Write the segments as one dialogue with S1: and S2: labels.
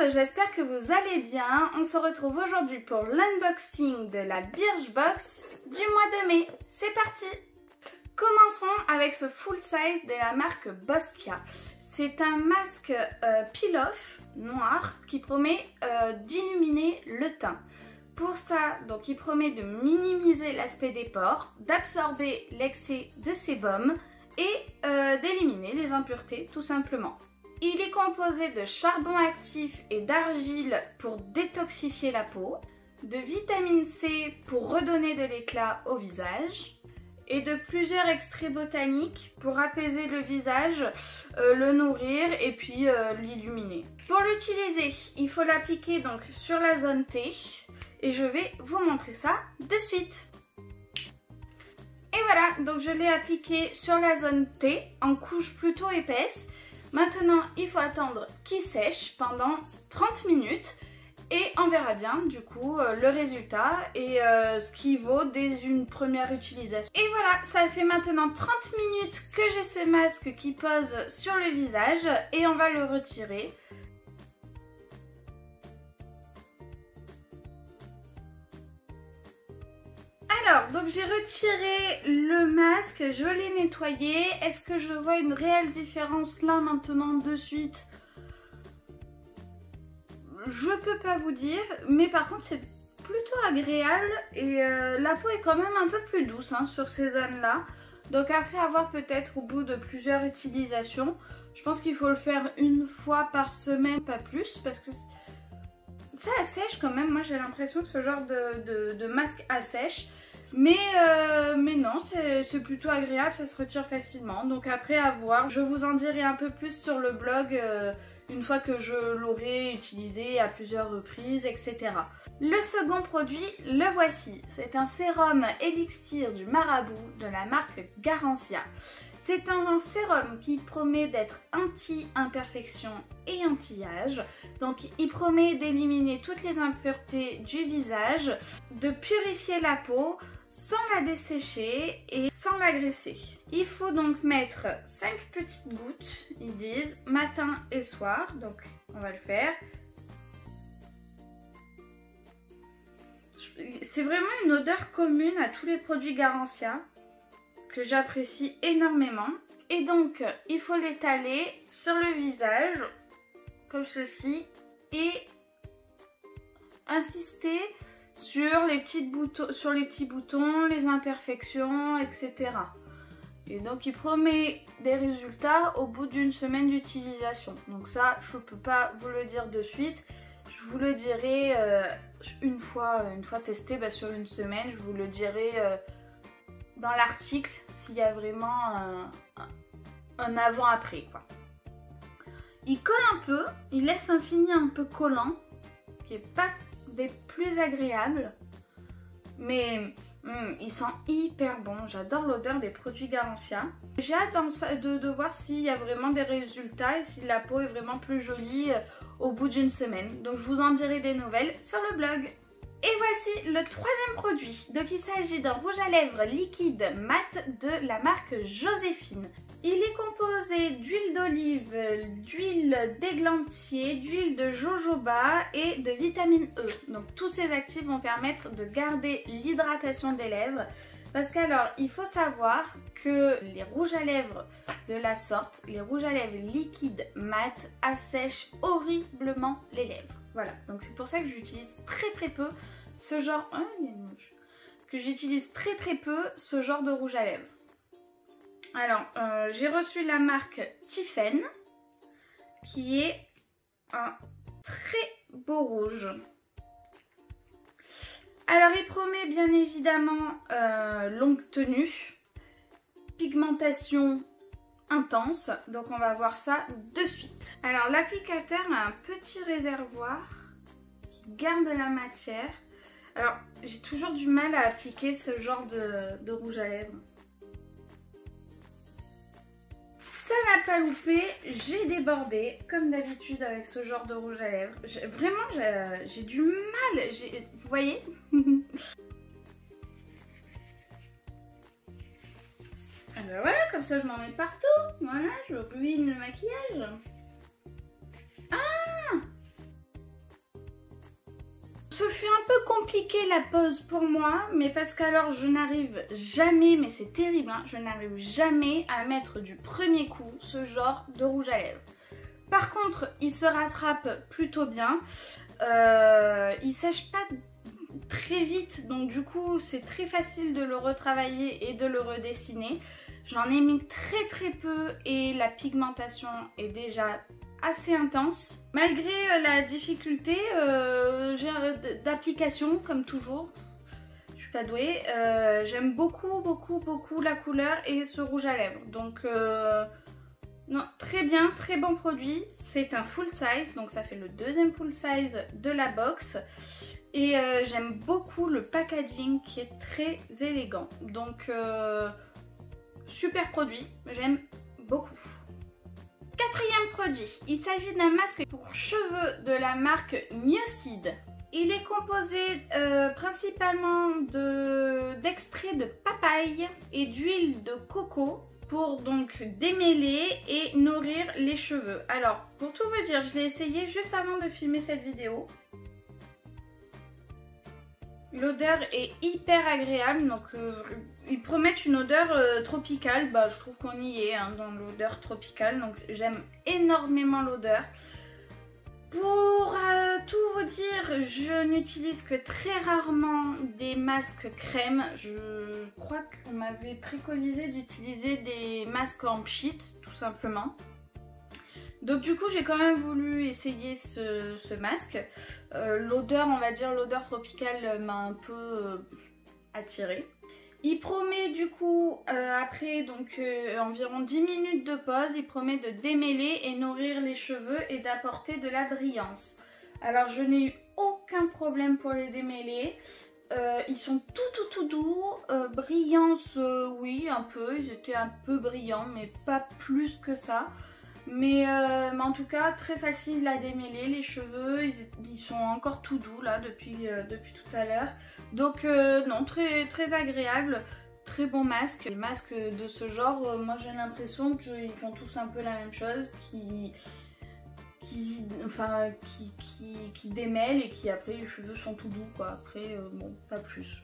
S1: j'espère que vous allez bien. On se retrouve aujourd'hui pour l'unboxing de la Birchbox du mois de mai. C'est parti! Commençons avec ce full size de la marque Boscia. C'est un masque peel-off noir qui promet d'illuminer le teint. Pour ça, donc, il promet de minimiser l'aspect des pores, d'absorber l'excès de sébum et d'éliminer les impuretés tout simplement. Il est composé de charbon actif et d'argile pour détoxifier la peau, de vitamine C pour redonner de l'éclat au visage et de plusieurs extraits botaniques pour apaiser le visage, le nourrir et puis l'illuminer. Pour l'utiliser, il faut l'appliquer donc sur la zone T et je vais vous montrer ça de suite. Et voilà, donc je l'ai appliqué sur la zone T en couche plutôt épaisse. Maintenant, il faut attendre qu'il sèche pendant 30 minutes et on verra bien du coup le résultat et ce qui vaut dès une première utilisation. Et voilà, ça fait maintenant 30 minutes que j'ai ce masque qui pose sur le visage et on va le retirer. Alors, donc j'ai retiré le masque, je l'ai nettoyé. Est-ce que je vois une réelle différence là maintenant de suite? Je peux pas vous dire, mais par contre c'est plutôt agréable et la peau est quand même un peu plus douce hein, sur ces zones là. Donc après avoir peut-être au bout de plusieurs utilisations, je pense qu'il faut le faire une fois par semaine, pas plus, parce que ça assèche quand même. Moi j'ai l'impression que ce genre de masque assèche. Mais non, c'est plutôt agréable, ça se retire facilement. Donc après à voir, je vous en dirai un peu plus sur le blog une fois que je l'aurai utilisé à plusieurs reprises, etc. Le second produit, le voici. C'est un sérum élixir du marabout de la marque Garancia. C'est un sérum qui promet d'être anti-imperfection et anti-âge. Donc il promet d'éliminer toutes les impuretés du visage, de purifier la peau sans la dessécher et sans l'agresser. Il faut donc mettre 5 petites gouttes, ils disent, matin et soir. Donc on va le faire. C'est vraiment une odeur commune à tous les produits Garancia que j'apprécie énormément. Et donc il faut l'étaler sur le visage comme ceci et insister sur les petits boutons, les imperfections, etc. Et donc il promet des résultats au bout d'une semaine d'utilisation. Donc ça, je ne peux pas vous le dire de suite. Je vous le dirai une fois testé sur une semaine. Je vous le dirai dans l'article s'il y a vraiment un avant-après, quoi. Il colle un peu, il laisse un fini un peu collant, qui n'est pas des plus agréables, mais il sent hyper bon. J'adore l'odeur des produits Garancia. J'ai hâte de voir s'il y a vraiment des résultats et si la peau est vraiment plus jolie au bout d'une semaine. Donc je vous en dirai des nouvelles sur le blog. Et voici le troisième produit. Donc il s'agit d'un rouge à lèvres liquide mat de la marque Joséphine. Il est composé d'huile d'olive, d'huile d'églantier, d'huile de jojoba et de vitamine E. Donc tous ces actifs vont permettre de garder l'hydratation des lèvres. Parce qu'alors, il faut savoir que les rouges à lèvres de la sorte, les rouges à lèvres liquides mat, assèchent horriblement les lèvres. Voilà, donc c'est pour ça que j'utilise très peu ce genre... Oh, il est moche. Que j'utilise très peu ce genre de rouge à lèvres. Alors, j'ai reçu la marque Tiffen, qui est un très beau rouge. Alors, il promet bien évidemment longue tenue, pigmentation intense, donc on va voir ça de suite. Alors, l'applicateur a un petit réservoir qui garde la matière. Alors, j'ai toujours du mal à appliquer ce genre de rouge à lèvres. Ça n'a pas loupé, j'ai débordé comme d'habitude avec ce genre de rouge à lèvres. Vraiment, j'ai du mal, vous voyez? Alors voilà, comme ça je m'en mets partout. Voilà, je ruine le maquillage. Ah! peu compliqué la pose pour moi, mais parce qu'alors je n'arrive jamais, mais c'est terrible, hein, je n'arrive jamais à mettre du premier coup ce genre de rouge à lèvres. Par contre, il se rattrape plutôt bien, il sèche pas très vite, donc du coup c'est très facile de le retravailler et de le redessiner. J'en ai mis très peu et la pigmentation est déjà assez intense. Malgré la difficulté d'application, comme toujours, je suis pas douée, j'aime beaucoup la couleur et ce rouge à lèvres. Donc non, très bien, très bon produit. C'est un full size, donc ça fait le deuxième full size de la box. Et j'aime beaucoup le packaging qui est très élégant. Donc super produit, j'aime beaucoup. Quatrième produit, il s'agit d'un masque pour cheveux de la marque Miocide. Il est composé principalement d'extrait de papaye et d'huile de coco pour donc démêler et nourrir les cheveux. Alors, pour tout vous dire, je l'ai essayé juste avant de filmer cette vidéo. L'odeur est hyper agréable, donc ils promettent une odeur tropicale. Bah, je trouve qu'on y est hein, dans l'odeur tropicale, donc j'aime énormément l'odeur. Pour tout vous dire, je n'utilise que très rarement des masques crème. Je crois qu'on m'avait préconisé d'utiliser des masques en pchit, tout simplement. Donc du coup j'ai quand même voulu essayer ce masque. L'odeur, on va dire l'odeur tropicale m'a un peu attirée. Il promet du coup après donc environ 10 minutes de pause, il promet de démêler et nourrir les cheveux et d'apporter de la brillance. Alors je n'ai eu aucun problème pour les démêler. Ils sont tout doux, brillance oui un peu, ils étaient un peu brillants mais pas plus que ça. Mais en tout cas très facile à démêler, les cheveux ils sont encore tout doux là depuis tout à l'heure. Donc non, très agréable, très bon masque. Les masques de ce genre, moi j'ai l'impression qu'ils font tous un peu la même chose, qui démêlent et qui après les cheveux sont tout doux quoi, après bon pas plus.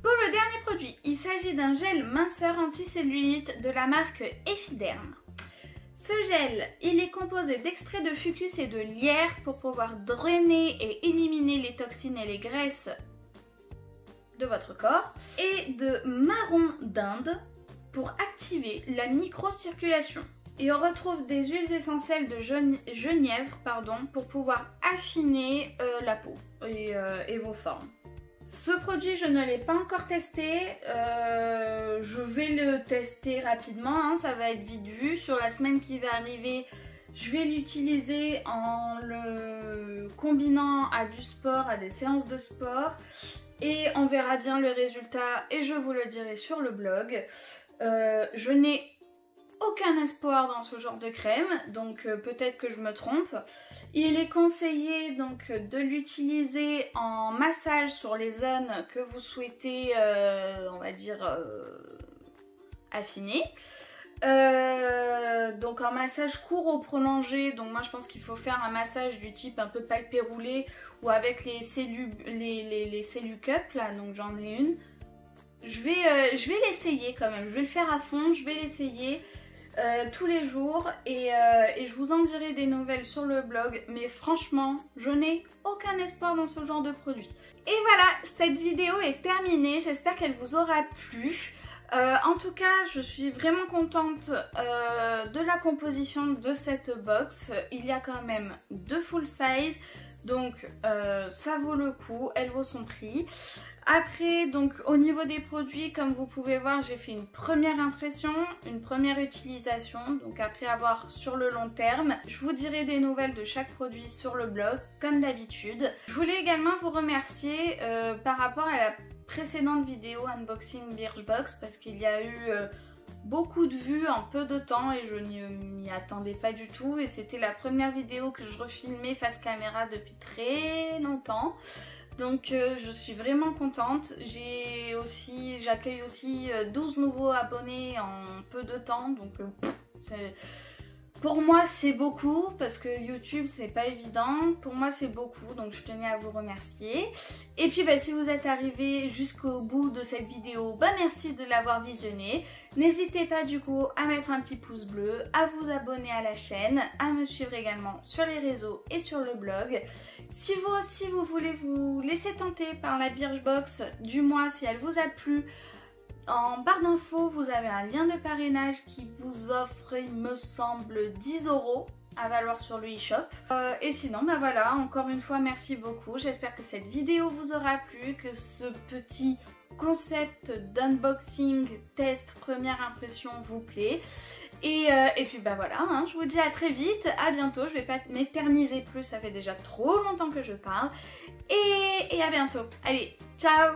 S1: Pour le dernier produit, il s'agit d'un gel minceur anticellulite de la marque Effiderm. Ce gel, il est composé d'extraits de fucus et de lierre pour pouvoir drainer et éliminer les toxines et les graisses de votre corps, et de marron d'Inde pour activer la microcirculation. Et on retrouve des huiles essentielles de genièvre pour pouvoir affiner la peau et vos formes. Ce produit, je ne l'ai pas encore testé, je vais le tester rapidement, hein, ça va être vite vu. Sur la semaine qui va arriver, je vais l'utiliser en le combinant à du sport, à des séances de sport. Et on verra bien le résultat et je vous le dirai sur le blog. Je n'ai aucun espoir dans ce genre de crème, donc peut-être que je me trompe. Il est conseillé donc de l'utiliser en massage sur les zones que vous souhaitez, on va dire, affiner. Donc un massage court ou prolongé, donc moi je pense qu'il faut faire un massage du type un peu palpé roulé ou avec les Cellucup là, donc j'en ai une. Je vais l'essayer quand même, je vais le faire à fond, je vais l'essayer tous les jours et je vous en dirai des nouvelles sur le blog, mais franchement je n'ai aucun espoir dans ce genre de produit. Et voilà, cette vidéo est terminée, j'espère qu'elle vous aura plu. En tout cas, je suis vraiment contente de la composition de cette box. Il y a quand même 2 full size, donc ça vaut le coup, elle vaut son prix. Après, donc au niveau des produits, comme vous pouvez voir, j'ai fait une première impression, une première utilisation, donc après avoir sur le long terme. Je vous dirai des nouvelles de chaque produit sur le blog, comme d'habitude. Je voulais également vous remercier par rapport à la précédente vidéo unboxing Birchbox, parce qu'il y a eu beaucoup de vues en peu de temps et je ne m'y attendais pas du tout, et c'était la première vidéo que je refilmais face caméra depuis très longtemps. Donc je suis vraiment contente. J'accueille aussi 12 nouveaux abonnés en peu de temps, donc Pour moi c'est beaucoup parce que YouTube c'est pas évident, pour moi c'est beaucoup donc je tenais à vous remercier. Et puis si vous êtes arrivé jusqu'au bout de cette vidéo, merci de l'avoir visionnée. N'hésitez pas du coup à mettre un petit pouce bleu, à vous abonner à la chaîne, à me suivre également sur les réseaux et sur le blog. Si vous aussi vous voulez vous laisser tenter par la Birchbox du mois, si elle vous a plu, en barre d'infos, vous avez un lien de parrainage qui vous offre, il me semble, 10 € à valoir sur le e-shop. Et sinon, voilà, encore une fois, merci beaucoup. J'espère que cette vidéo vous aura plu, que ce petit concept d'unboxing, test, première impression vous plaît. Et puis voilà, je vous dis à très vite, à bientôt. Je vais pas m'éterniser plus, ça fait déjà trop longtemps que je parle. Et à bientôt. Allez, ciao!